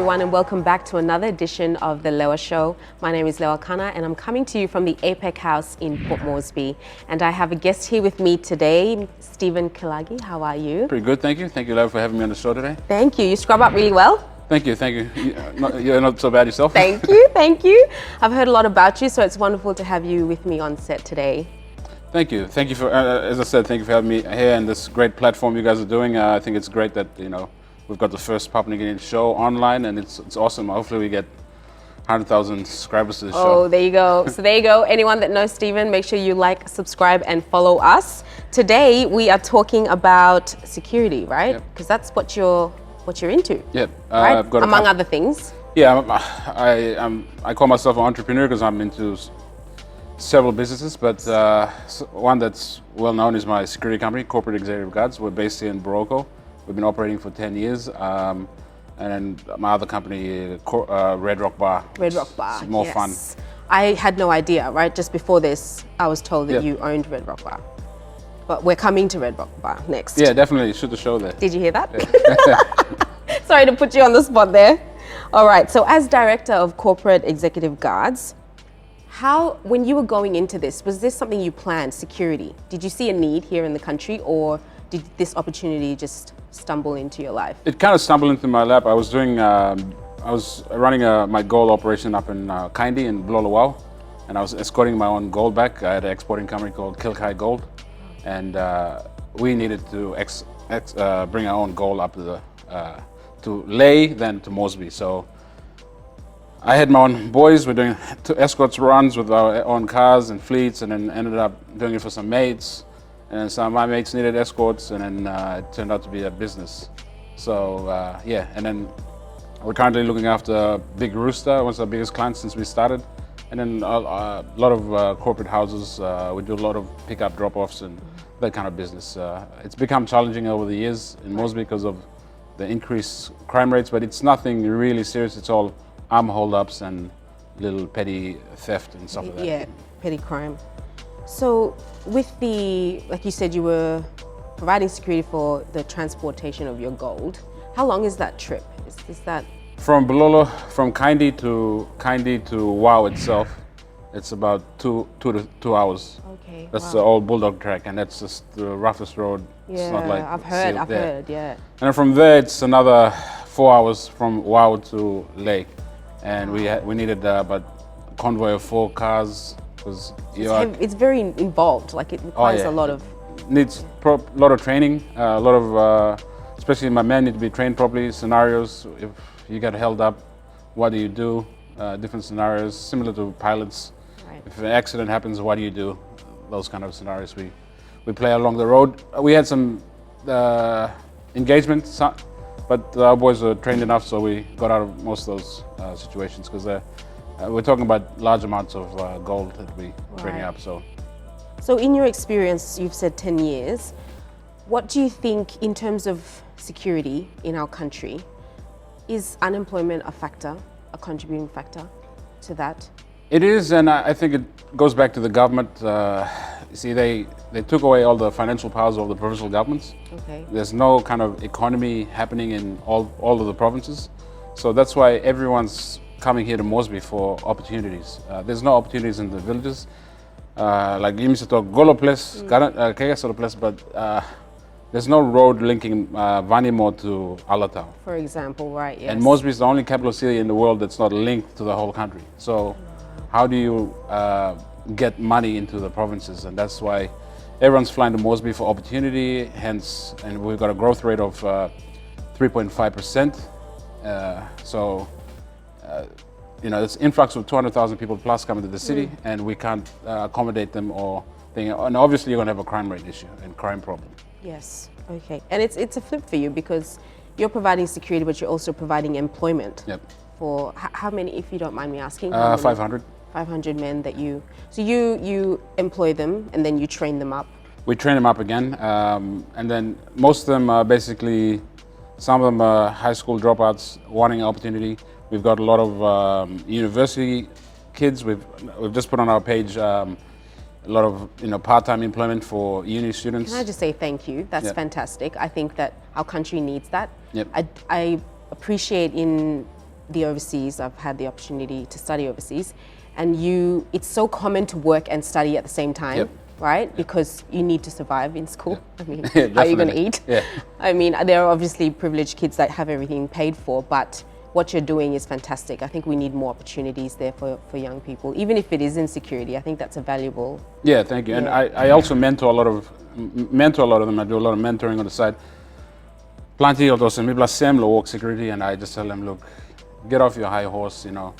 everyone, and welcome back to another edition of the Lewa Show. My name is Lewa KANAH, and I'm coming to you from the APEC house in Port Moresby. And I have a guest here with me today, Steven Kilage. How are you? Pretty good, thank you. Thank you, Lewa, for having me on the show today. Thank you. You scrub up really well. Thank you, thank you. You're not so bad yourself. Thank you, thank you. I've heard a lot about you, so it's wonderful to have you with me on set today. Thank you. Thank you for, as I said, thank you for having me here and this great platform you guys are doing. I think it's great that, we've got the first Papua New Guinea show online, and it's awesome. Hopefully we get 100,000 subscribers to the show. Oh, there you go. So there you go. Anyone that knows Steven, make sure you like, subscribe, and follow us. Today we are talking about security, right? Because that's what you're into. Yep. Right? I've got among other things. Yeah, I call myself an entrepreneur because I'm into several businesses, but one that's well known is my security company, Corporate Executive Guards. We're based here in Boroko. We've been operating for 10 years. And then my other company, Red Rock Bar. Red Rock Bar, it's more yes. fun. I had no idea, right? Just before this, I was told that you owned Red Rock Bar. But we're coming to Red Rock Bar next. Yeah, definitely. Shoot the show there. Did you hear that? Yeah. Sorry to put you on the spot there. All right, so as Director of Corporate Executive Guards, when you were going into this, was this something you planned, security? Did you see a need here in the country, or did this opportunity just stumble into your life? It kind of stumbled into my lap. I was doing, I was running my gold operation up in Kaindi in Bulolawau, and I was escorting my own gold back. I had an exporting company called Kilage Gold, and we needed to bring our own gold up to Ley, then to Moresby. So I had my own boys. We're doing 2 escorts runs with our own cars and fleets, and then ended up doing it for some mates. And some of my mates needed escorts, and then it turned out to be a business. So yeah, and then we're currently looking after Big Rooster, one of our biggest clients since we started. And then a lot of corporate houses. We do a lot of pickup drop-offs and that kind of business. It's become challenging over the years in Moresby because of the increased crime rates, but it's nothing really serious. It's all arm hold-ups and little petty theft and stuff like that. Yeah, petty crime. So with like you said, you were providing security for the transportation of your gold. How long is that trip? Is that? From Kaindi to Wow itself, it's about two hours. Okay. That's the old Bulldog track, and that's just the roughest road. Yeah, it's not like I've heard, yeah. And then from there, it's another 4 hours from Wow to Lake, and we needed about a convoy of 4 cars. It's very involved. Like it requires a lot of. Needs a lot of training. A lot of, especially my men need to be trained properly. Scenarios. If you get held up, what do you do? Different scenarios, similar to pilots. Right. If an accident happens, what do you do? Those kind of scenarios we play along the road. We had some engagement, but our boys were trained enough, so we got out of most of those situations because we're talking about large amounts of gold that we bring up. So in your experience, you've said 10 years. What do you think in terms of security in our country? Is unemployment a contributing factor to that? It is, and I think it goes back to the government. You see, they took away all the financial powers of the provincial governments. Okay. There's no kind of economy happening in all of the provinces. So that's why everyone's coming here to Moresby for opportunities. There's no opportunities in the villages. Like you used to talk Golo place, Kegasolo place, but there's no road linking Vanimo to Alatau. For example, right, yes. And Moresby is the only capital city in the world that's not linked to the whole country. So how do you get money into the provinces? And that's why everyone's flying to Moresby for opportunity, hence, and we've got a growth rate of 3.5%. It's influx of 200,000 people plus coming to the city, and we can't accommodate them and obviously you're going to have a crime rate issue and crime problem. Yes, okay. And it's a flip for you because you're providing security, but you're also providing employment. Yep. For how many, if you don't mind me asking? 500. 500 men that so you employ them and then you train them up? We train them up again, and then most of them are basically, some of them are high school dropouts wanting an opportunity. We've got a lot of university kids. We've just put on our page a lot of part-time employment for uni students. Can I just say thank you? That's fantastic. I think that our country needs that. Yep. I appreciate in the overseas. I've had the opportunity to study overseas, and it's so common to work and study at the same time. Yep. Right? Because you need to survive in school. I mean, Yeah, how are you going to definitely. eat? Yeah. I mean, there are obviously privileged kids that have everything paid for, but what you're doing is fantastic. I think we need more opportunities there for young people, even if it is in security. I think that's a valuable. Yeah, thank you. And I also mentor a lot of them. I do a lot of mentoring on the side. Plenty of those people are same work security, and I just tell them, look, get off your high horse, you know.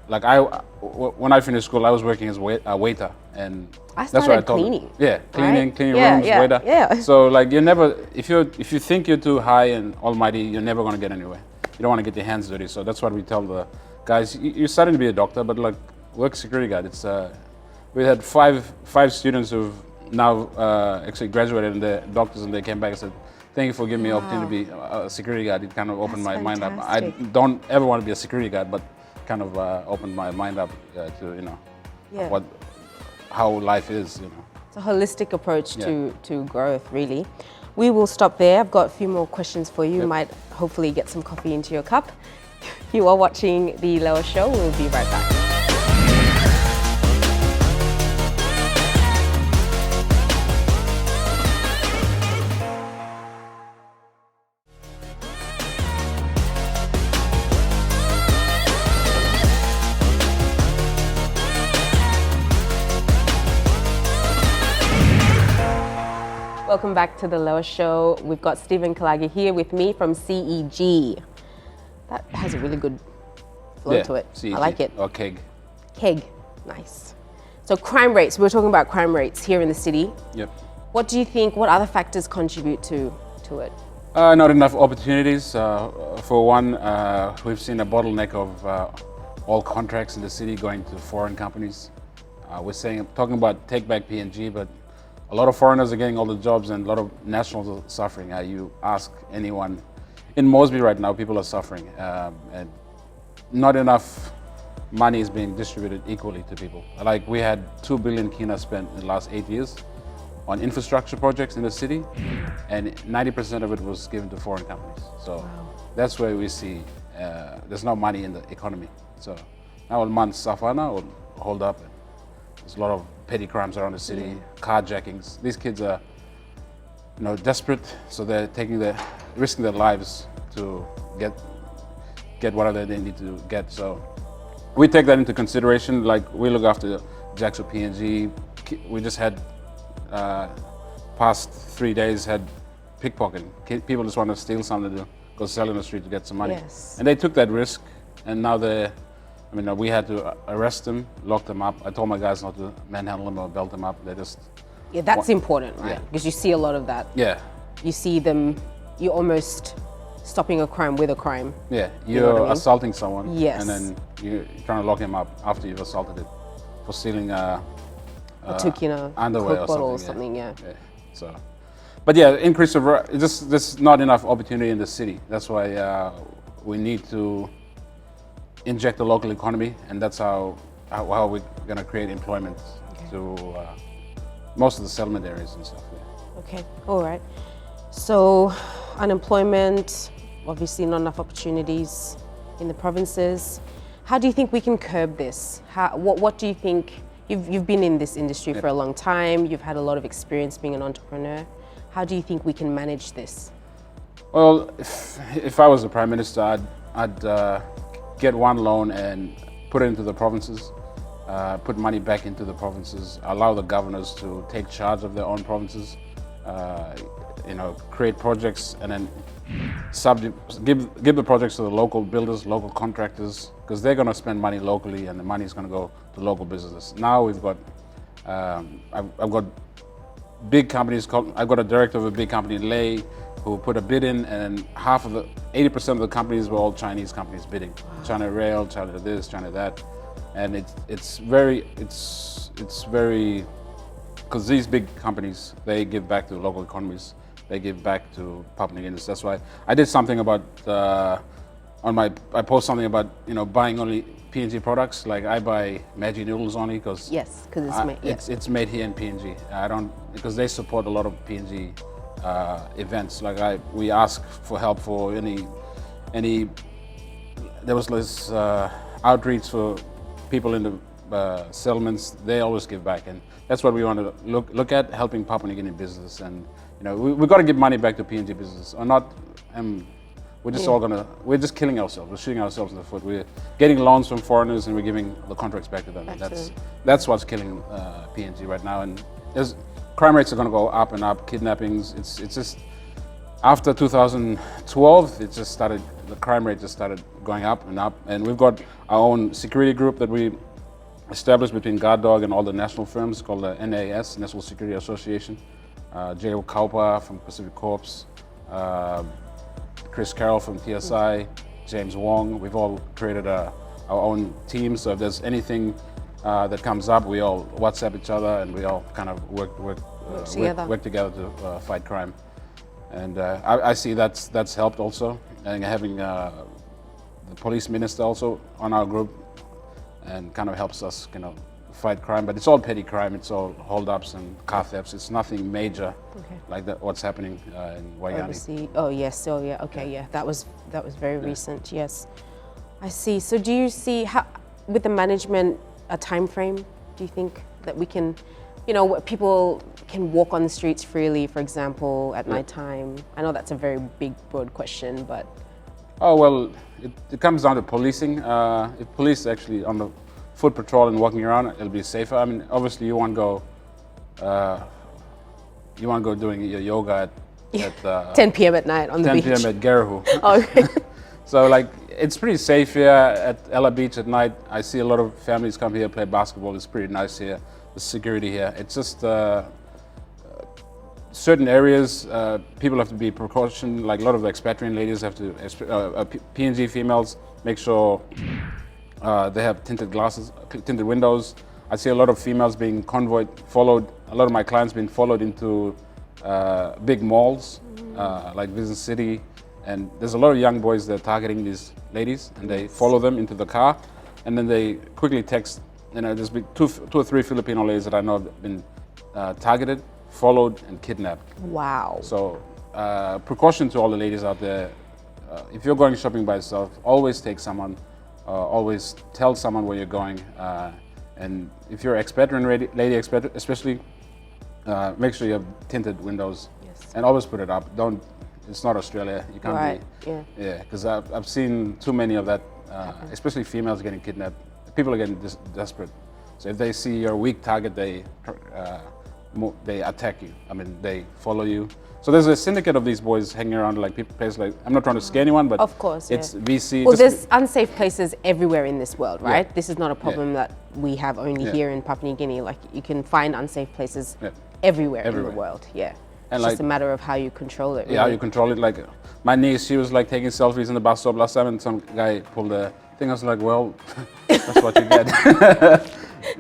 Like when I finished school, I was working as a waiter, and I that's what I started told cleaning. them. Yeah, cleaning, right? cleaning Yeah, rooms, yeah, waiter. yeah. So like if you think you're too high and almighty, you're never gonna get anywhere. You don't want to get your hands dirty. So that's what we tell the guys. You're starting to be a doctor, but like work security guard. It's we had five students who've now actually graduated and they're doctors, and they came back and said, thank you for giving me the opportunity to be a security guard. It kind of opened my mind up. I don't ever want to be a security guard, but kind of opened my mind up to, you know, how life is, you know. It's a holistic approach to growth, really. We will stop there. I've got a few more questions for you. You might hopefully get some coffee into your cup. You are watching the Lewa Show. We'll be right back. Welcome back to the Lewa Show. We've got Steven Kilage here with me from CEG. That has a really good flow to it. CEG. I like it. Or KEG. KEG, nice. So crime rates, we were talking about crime rates here in the city. Yep. What do you think, what other factors contribute to it? Not enough opportunities. For one, we've seen a bottleneck of all contracts in the city going to foreign companies. We're talking about take back PNG, but a lot of foreigners are getting all the jobs and a lot of nationals are suffering. You ask anyone in Moresby right now, people are suffering, and not enough money is being distributed equally to people. Like we had 2 billion KANAH spent in the last 8 years on infrastructure projects in the city, and 90% of it was given to foreign companies. So that's where we see there's no money in the economy. So now a month Safana will hold up. There's a lot of petty crimes around the city, carjackings. These kids are, you know, desperate, so they're risking their lives to get whatever they need to get. So we take that into consideration. Like we look after Jackson PNG. We just had past 3 days had pickpocketing. People just want to steal something to go sell in the street to get some money. Yes. And they took that risk, and now we had to arrest them, lock them up. I told my guys not to manhandle them or belt them up. They just... Yeah, that's important, right? Because you see a lot of that. Yeah. You see them, you're almost stopping a crime with a crime. Yeah, You know what I mean? assaulting someone, Yes. and then you're trying to lock him up after you've assaulted it for stealing took, you know, underwear Coke or bottle or something. something, So, but yeah, increase of there's not enough opportunity in the city. That's why we need to inject the local economy, and that's how we're going to create employment to most of the settlement areas and stuff. Yeah. Okay, all right. So unemployment, obviously not enough opportunities in the provinces. How do you think we can curb this? What do you think? You've been in this industry for a long time. You've had a lot of experience being an entrepreneur. How do you think we can manage this? Well, if I was the Prime Minister, I'd get one loan and put it into the provinces, put money back into the provinces, allow the governors to take charge of their own provinces, create projects, and then give the projects to the local builders, local contractors, because they're going to spend money locally, and the money is going to go to local businesses. Now we've got, I've got big companies. I've got a director of a big company in Leh who put a bid in, and 80% of the companies were all Chinese companies bidding. China Rail, China this, China that, and it's very, because these big companies, they give back to local economies. They give back to Papua New Guinea. That's why I did something about I post something about buying only PNG products. Like I buy Maggi noodles only because it's made here in PNG. I don't, because they support a lot of PNG events. Like we ask for help for any there was this outreach for people in the settlements. They always give back, and that's what we want to look at, helping Papua New Guinea business. And we've got to give money back to PNG business, or not. We're just we're just killing ourselves. We're shooting ourselves in the foot. We're getting loans from foreigners and we're giving the contracts back to them. And that's what's killing PNG right now. And crime rates are going to go up and up. Kidnappings. It's just after 2012, the crime rate just started going up and up. And we've got our own security group that we established between Guard Dog and all the national firms called the NAS, National Security Association. J.O. Kaupa from Pacific Corps. Chris Carroll from TSI, James Wong. We've all created our own team, so if there's anything that comes up, we all WhatsApp each other and we all kind of work together to fight crime. And I see that's helped also, and having the police minister also on our group, and kind of helps us fight crime. But it's all petty crime. It's all holdups and car thefts. It's nothing major like that. What's happening in Waiani. Oh yes. Oh yeah. Okay. Yeah. That was very recent. Yes. I see. So do you see with the management a time frame? Do you think that we can, people can walk on the streets freely, for example, at night time? I know that's a very big, broad question, but. Oh well, it comes down to policing. If police actually on the foot patrol and walking around, it'll be safer. I mean, obviously you want to go doing your yoga at 10 p.m. at night on the beach. 10 p.m. at Garahu. Okay. So it's pretty safe here at Ella Beach at night. I see a lot of families come here play basketball. It's pretty nice here. The security here. It's just certain areas people have to be precaution. Like a lot of the expatriate ladies have to, PNG females, make sure they have tinted glasses, tinted windows. I see a lot of females being followed. A lot of my clients being followed into big malls, like Business City. And there's a lot of young boys that are targeting these ladies, and they follow them into the car, and then they quickly text. There's been two or three Filipino ladies that I know have been targeted, followed, and kidnapped. Wow. So precaution to all the ladies out there. If you're going shopping by yourself, always take someone. Always tell someone where you're going, and if you're an expatriate lady, especially, make sure you have tinted windows, and always put it up. It's not Australia. You can't be. Yeah. Because I've seen too many of that, especially females getting kidnapped. People are getting desperate. So if they see you're a weak target, they attack you. I mean, they follow you. So there's a syndicate of these boys hanging around places like, I'm not trying to scare anyone, but of course, it's VC. Well, there's unsafe places everywhere in this world, right? Yeah. This is not a problem that we have only here in Papua New Guinea. Like, you can find unsafe places everywhere in the world. Yeah. And it's just a matter of how you control it. Really. Yeah, how you control it. Like my niece, she was like taking selfies in the bus stop last time, and some guy pulled the thing. I was like, well, that's what you get.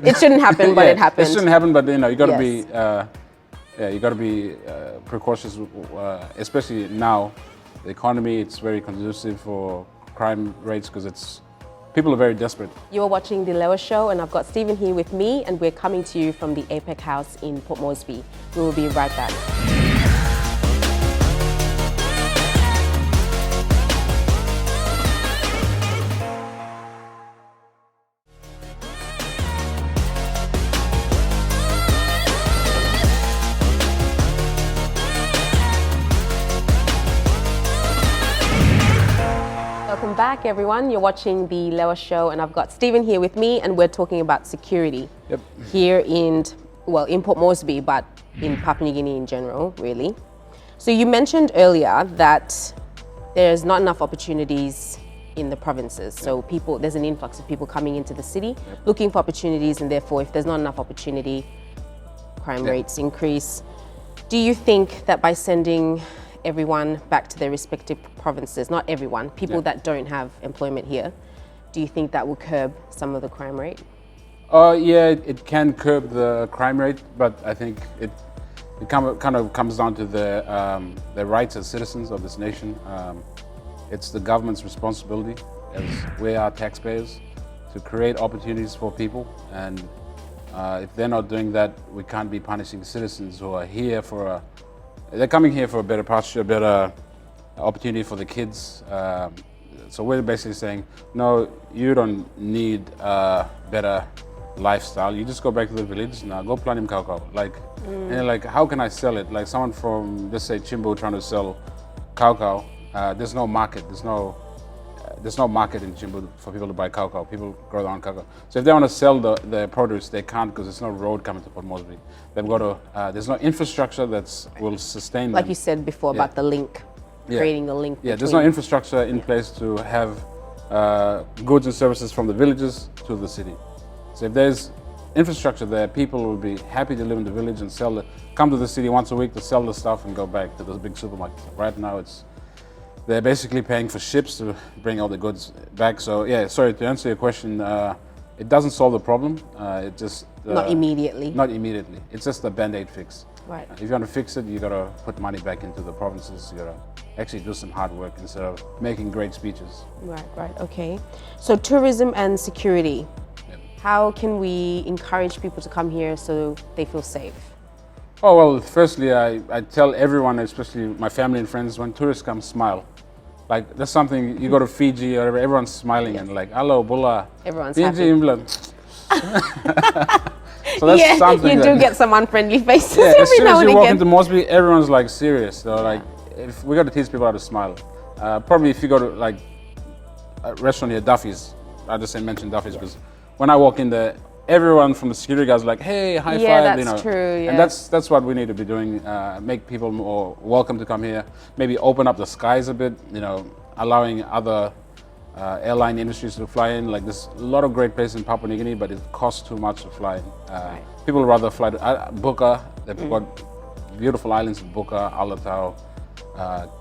It shouldn't happen, but it happened. It shouldn't happen, but you got to be. You got to be precautious, especially now. The economy, it's very conducive for crime rates because people are very desperate. You are watching the Lewa Show, and I've got Steven here with me, and we're coming to you from the APEC house in Port Moresby. We will be right back. Welcome back, everyone. You're watching the Lewa Show, and I've got Steven here with me, and we're talking about security here in Port Moresby, but in Papua New Guinea in general, really. So you mentioned earlier that there's not enough opportunities in the provinces. So there's an influx of people coming into the city looking for opportunities, and therefore, if there's not enough opportunity, crime rates increase. Do you think that by sending everyone back to their respective provinces, not everyone, people that don't have employment here, do you think that will curb some of the crime rate? Yeah, it can curb the crime rate, but I think it kind of comes down to the rights as citizens of this nation. It's the government's responsibility, as we are taxpayers, to create opportunities for people. And if they're not doing that, we can't be punishing citizens who are here they're coming here for a better pasture, a better opportunity for the kids, So we're basically saying, no, you don't need a better lifestyle. You just go back to the village now. Go plant him cacao. Like, and you're like, how can I sell it? Like someone from, let's say, Chimbo trying to sell cacao. There's no market. There's no market in Chimbo for people to buy cacao. People grow their own cacao. So if they want to sell the produce, they can't because there's no road coming to Port Moresby. They've got to. There's no infrastructure that will sustain them. Like you said before about the link, creating the link. Yeah, there's no infrastructure in place to have goods and services from the villages to the city. So if there's infrastructure there, people will be happy to live in the village and come to the city once a week to sell the stuff and go back to those big supermarkets. Right now, they're basically paying for ships to bring all the goods back. So yeah, sorry, to answer your question, it doesn't solve the problem. It just not immediately. Not immediately. It's just a band-aid fix. Right. If you want to fix it, you got to put money back into the provinces. You got to actually do some hard work instead of making great speeches. Right. Okay. So tourism and security. Yep. How can we encourage people to come here so they feel safe? Oh well, firstly, I tell everyone, especially my family and friends, when tourists come, smile. Like that's something, you go to Fiji or whatever, everyone's smiling and like, hello, bula. Everyone's Fiji, happy. So that's something you do get some unfriendly faces as every soon now as and you walk again. into Moresby, everyone's like serious. So like, if we got to teach people how to smile. Probably if you go to like a restaurant here, Duffy's, I just mention Duffy's because when I walk in there, everyone from the security guys like, hey, high five, that's true. Yeah. And that's what we need to be doing. Make people more welcome to come here. Maybe open up the skies a bit. Allowing other airline industries to fly in. Like there's a lot of great places in Papua New Guinea, but it costs too much to fly in. People would rather fly to Buka. They've got beautiful islands in Buka, Alatau,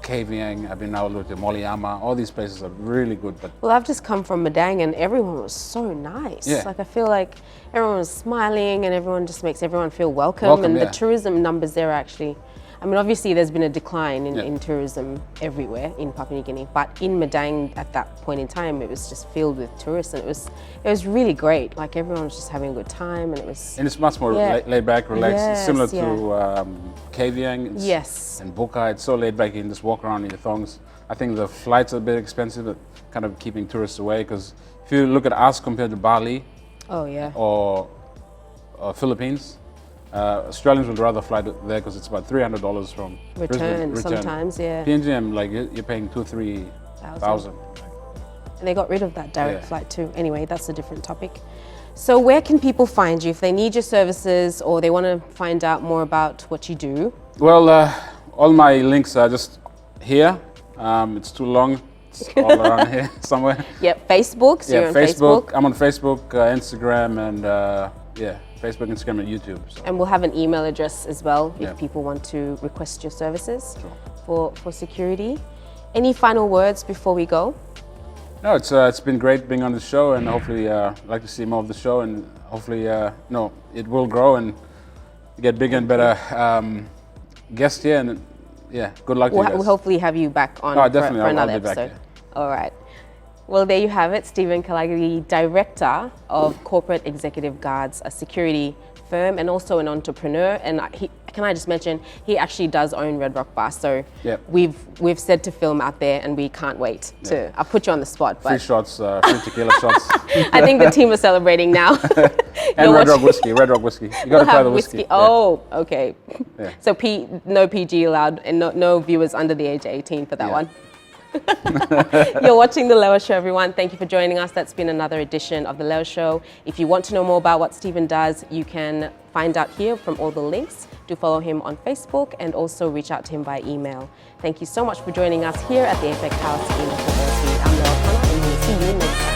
Kavieng. I've been now looked at Moliama. All these places are really good. But well, I've just come from Madang and everyone was so nice. Yeah. Like I feel like everyone was smiling and everyone just makes everyone feel welcome. And the tourism numbers there are actually, I mean, obviously there's been a decline in tourism everywhere in Papua New Guinea, but in Madang at that point in time, it was just filled with tourists and it was really great. Like everyone was just having a good time and it was... And it's much more laid back, relaxed. Yes, it's similar to Kavieng and Buka. It's so laid back, you can just walk around in your thongs. I think the flights are a bit expensive, but kind of keeping tourists away because if you look at us compared to Bali or Philippines, Australians would rather fly there because it's about $300 from return sometimes, PNG, like you're paying 2,000-3,000. And they got rid of that direct flight too. Anyway, that's a different topic. So where can people find you if they need your services or they want to find out more about what you do? Well, all my links are just here. It's too long. It's all around here somewhere. Yep, Facebook. So you're on Facebook. I'm on Facebook, Instagram, and Facebook, Instagram, and YouTube. So. And we'll have an email address as well if people want to request your services for security. Any final words before we go? No, it's been great being on the show, and hopefully I'd like to see more of the show, and hopefully it will grow and get bigger and better guests here, and good luck to you guys. We'll hopefully have you back on for another episode. All right. Well, there you have it, Steven Kilage, Director of Corporate Executive Guards, a security firm and also an entrepreneur. And can I just mention, he actually does own Red Rock Bar. So we've said to film out there and we can't wait to, I'll put you on the spot. But free shots, free tequila shots. I think the team is celebrating now. And Red Rock whiskey. You got to try the whiskey. Oh, okay. Yeah. So no PG allowed and no viewers under the age of 18 for that one. You're watching The Lewa Show, everyone. Thank you for joining us. That's been another edition of The Lewa Show. If you want to know more about what Steven does, you can find out here from all the links. Do follow him on Facebook and also reach out to him by email. Thank you so much for joining us here at the APEC House in Port Moresby. I'm Lewa Show, and we'll see you next time.